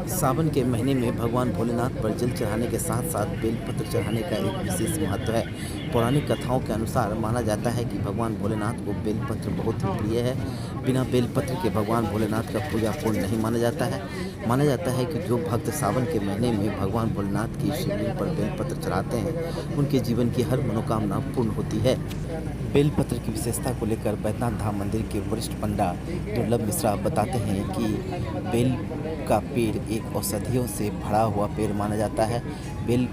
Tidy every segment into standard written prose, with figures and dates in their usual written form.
सावन के महीने में भगवान भोलेनाथ पर जल चढ़ाने के साथ साथ बेलपत्र चढ़ाने का एक विशेष महत्व है। पौराणिक कथाओं के अनुसार माना जाता है कि भगवान भोलेनाथ को बेलपत्र बहुत ही प्रिय है। बिना बेलपत्र के भगवान भोलेनाथ का पूजा पूर्ण नहीं माना जाता है। माना जाता है कि जो भक्त सावन के महीने में भगवान भोलेनाथ की शिवलिंग पर बेलपत्र चढ़ाते हैं, उनके जीवन की हर मनोकामना पूर्ण होती है। बेलपत्र की विशेषता को लेकर बैद्यनाथ धाम मंदिर के वरिष्ठ पंडा दुर्लभ मिश्रा बताते हैं कि बेल का पेड़ एक औषधियों से भरा हुआ पेड़ माना जाता है। बेल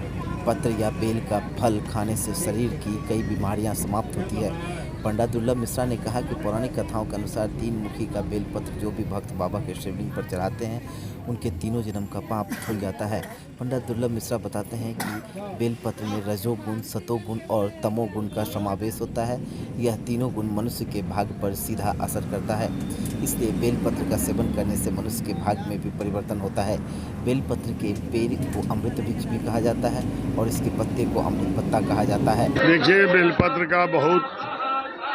पत्र या बेल का फल खाने से शरीर की कई बीमारियां समाप्त होती है। पंडा दुर्लभ मिश्रा ने कहा कि पौराणिक कथाओं के अनुसार 3 मुखी का बेलपत्र जो भी भक्त बाबा के शिवलिंग पर चढ़ाते हैं, उनके तीनों जन्म का पाप धुल जाता है। पंडा दुर्लभ मिश्रा बताते हैं कि बेलपत्र में रजोगुण, सतोगुण और तमोगुण का समावेश होता है। यह तीनों गुण मनुष्य के भाग्य पर सीधा असर करता है। इसलिए बेलपत्र का सेवन करने से मनुष्य के भाग्य में भी परिवर्तन होता है। बेलपत्र के पेड़ को अमृत वृक्ष भी कहा जाता है और इसके पत्ते को अमृत पत्ता कहा जाता है। देखिए, बेलपत्र का बहुत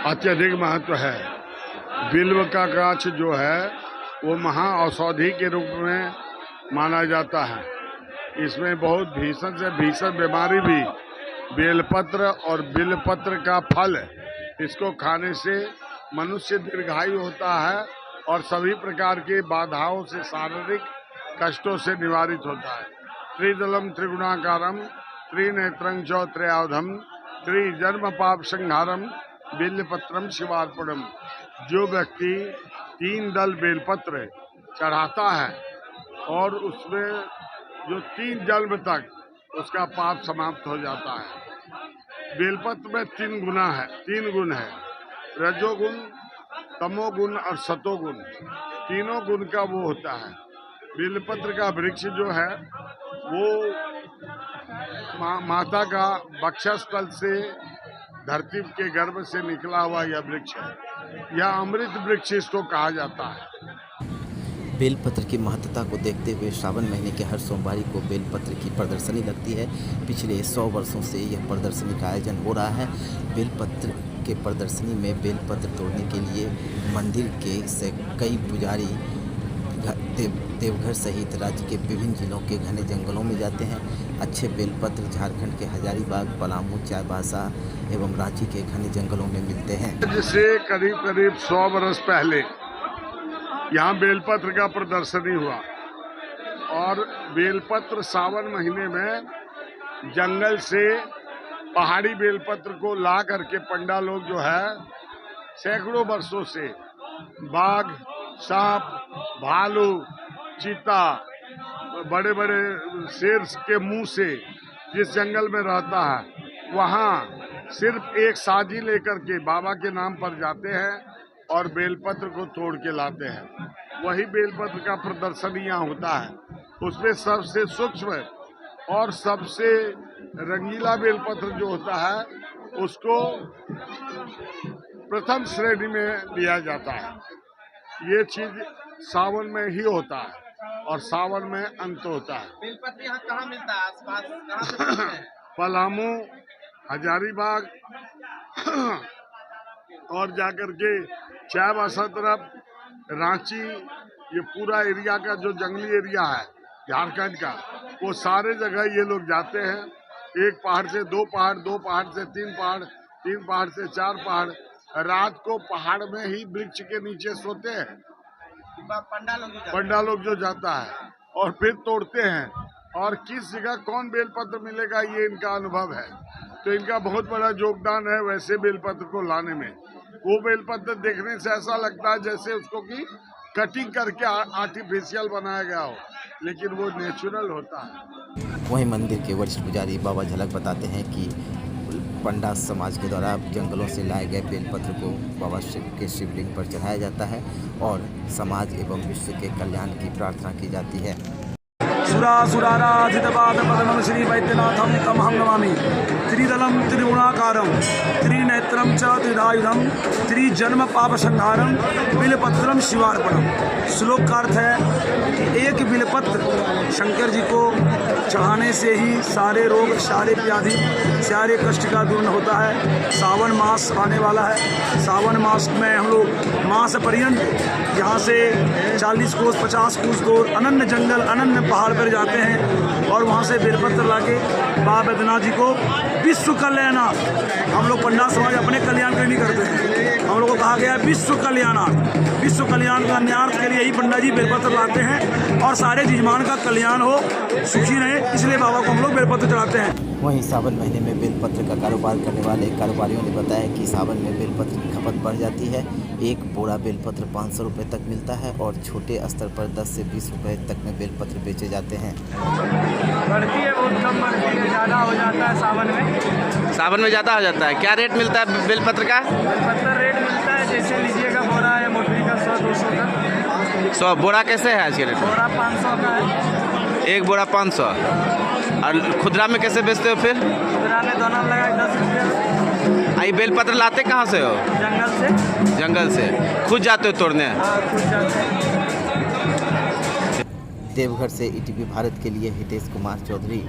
अत्यधिक महत्व है। बिल्व का गाछ जो है वो महा औषधि के रूप में माना जाता है। इसमें बहुत भीषण से भीषण बीमारी भी बेलपत्र और बिल्वपत्र का फल, इसको खाने से मनुष्य दीर्घायु होता है और सभी प्रकार की बाधाओं से, शारीरिक कष्टों से निवारित होता है। त्रिदलम त्रिगुणाकारम त्रिनेत्रं च त्रयावधम त्रिजन्म पाप संहारम बेलपत्रम शिवार्पणम। जो व्यक्ति 3 दल बेलपत्र चढ़ाता है और उसमें जो 3 जन्म तक उसका पाप समाप्त हो जाता है। बेलपत्र में 3 गुण है, रजोगुण, तमोगुण और सतोगुण। तीनों गुण का वो होता है। बेलपत्र का वृक्ष जो है वो माता का वक्षस्थल से, धरती के गर्भ से निकला हुआ यह वृक्ष है। यह अमृत वृक्ष इसको कहा जाता है। बेलपत्र की महत्ता को देखते हुए श्रावण महीने के हर सोमवार को बेलपत्र की प्रदर्शनी लगती है। पिछले 100 वर्षों से यह प्रदर्शनी का आयोजन हो रहा है। बेलपत्र के प्रदर्शनी में बेलपत्र तोड़ने के लिए मंदिर के से कई पुजारी देवघर सहित राज्य के विभिन्न जिलों के घने जंगलों में जाते हैं। अच्छे बेलपत्र झारखंड के हजारीबाग, पलामू, चाईबासा एवं रांची के घने जंगलों में मिलते हैं। जिससे करीब 100 वर्ष पहले यहाँ बेलपत्र का प्रदर्शनी हुआ और बेलपत्र सावन महीने में जंगल से पहाड़ी बेलपत्र को ला करके पंडा लोग जो है सैकड़ों वर्षों से बाघ, सांप, भालू, चीता, बड़े बड़े शेर के मुंह से जिस जंगल में रहता है, वहाँ सिर्फ एक साजी लेकर के बाबा के नाम पर जाते हैं और बेलपत्र को तोड़ के लाते हैं। वही बेलपत्र का प्रदर्शन यहाँ होता है। उसमें सबसे सूक्ष्म और सबसे रंगीला बेलपत्र जो होता है उसको प्रथम श्रेणी में लिया जाता है। ये चीज सावन में ही होता है और सावन में अंत होता है। बेलपत्र यहाँ कहाँ मिलता है? आसपास कहाँ से मिलता है? पलामू, हजारीबाग और जाकर के चाईबासा तरफ, रांची, ये पूरा एरिया का जो जंगली एरिया है झारखंड का, वो सारे जगह ये लोग जाते हैं। एक पहाड़ से 2 पहाड़, 2 पहाड़ से 3 पहाड़, 3 पहाड़ से 4 पहाड़, रात को पहाड़ में ही वृक्ष के नीचे सोते हैं पंडा लोग जो जाता है और फिर तोड़ते हैं। और किस जगह कौन बेलपत्र मिलेगा ये इनका अनुभव है, तो इनका बहुत बड़ा योगदान है वैसे बेलपत्र को लाने में। वो बेलपत्र देखने से ऐसा लगता है जैसे उसको की कटिंग करके आर्टिफिशियल बनाया गया हो, लेकिन वो नेचुरल होता है। वहीं मंदिर के वरिष्ठ पुजारी बाबा झलक बताते हैं कि पंडा समाज के द्वारा जंगलों से लाए गए बेलपत्र को बाबा शिव के शिवलिंग पर चढ़ाया जाता है और समाज एवं विश्व के कल्याण की प्रार्थना की जाती है। सुरासुराराधितपादपद्मं श्री वैद्यनाथं तमहं नमामि। त्रिदलं त्रिगुणाकारं त्रिनेत्रं च त्रिधायुधं त्रिजन्म पापसंहारं बिल्वपत्रं शिवार्पणम। श्लोक का अर्थ है कि एक बिल्वपत्र शंकर जी को चढ़ाने से ही सारे रोग, सारे व्याधि, सारे कष्ट का दूर होता है। सावन मास आने वाला है। सावन मास में हम लोग मास पर्यंत यहाँ से 40 कोस 50 कोस दूर अनन्य जंगल, अनन्य पहाड़ पर जाते हैं और वहाँ से बेलपत्र लाके बाबा बैद्यनाथ जी को विश्व कल्याणार्थ, हम लोग पंडाल समाज अपने कल्याण के लिए नहीं करते हैं, हम लोग को कहा गया है विश्व कल्याणार्थ। विश्व कल्याण के लिए ही पंडा जी बेलपत्र लाते हैं और सारे जजमान का कल्याण हो, सुखी रहे, इसलिए बाबा को हम लोग बेलपत्र चढ़ाते हैं। वहीं सावन महीने में बेलपत्र का कारोबार करने वाले कारोबारियों ने बताया कि सावन में बेलपत्र की खपत बढ़ जाती है। एक बोरा बेलपत्र 500 रुपये तक मिलता है और छोटे स्तर पर 10 से 20 रुपये तक में बेलपत्र बेचे जाते हैं। बढ़ती है, बहुत कम बढ़ती है, ज़्यादा हो जाता है सावन में। सावन में ज़्यादा हो जाता है। क्या रेट मिलता है बेलपत्र का? बेलपत्र रेट मिलता है जैसे लीजिएगा, बोरा है मोटरी का 100-200 का। 100 बोरा कैसे है आज के रेट? बोरा 500 का है। एक बोरा 500। और खुदरा में कैसे बेचते हो फिर? खुदरा में दोनों लगा 10 रुपये। आई बेलपत्र लाते कहाँ से हो? जंगल से। जंगल से खुद जाते हो तोड़ने? हाँ, खुद जाते हैं। देवघर से ईटीवी भारत के लिए हितेश कुमार चौधरी,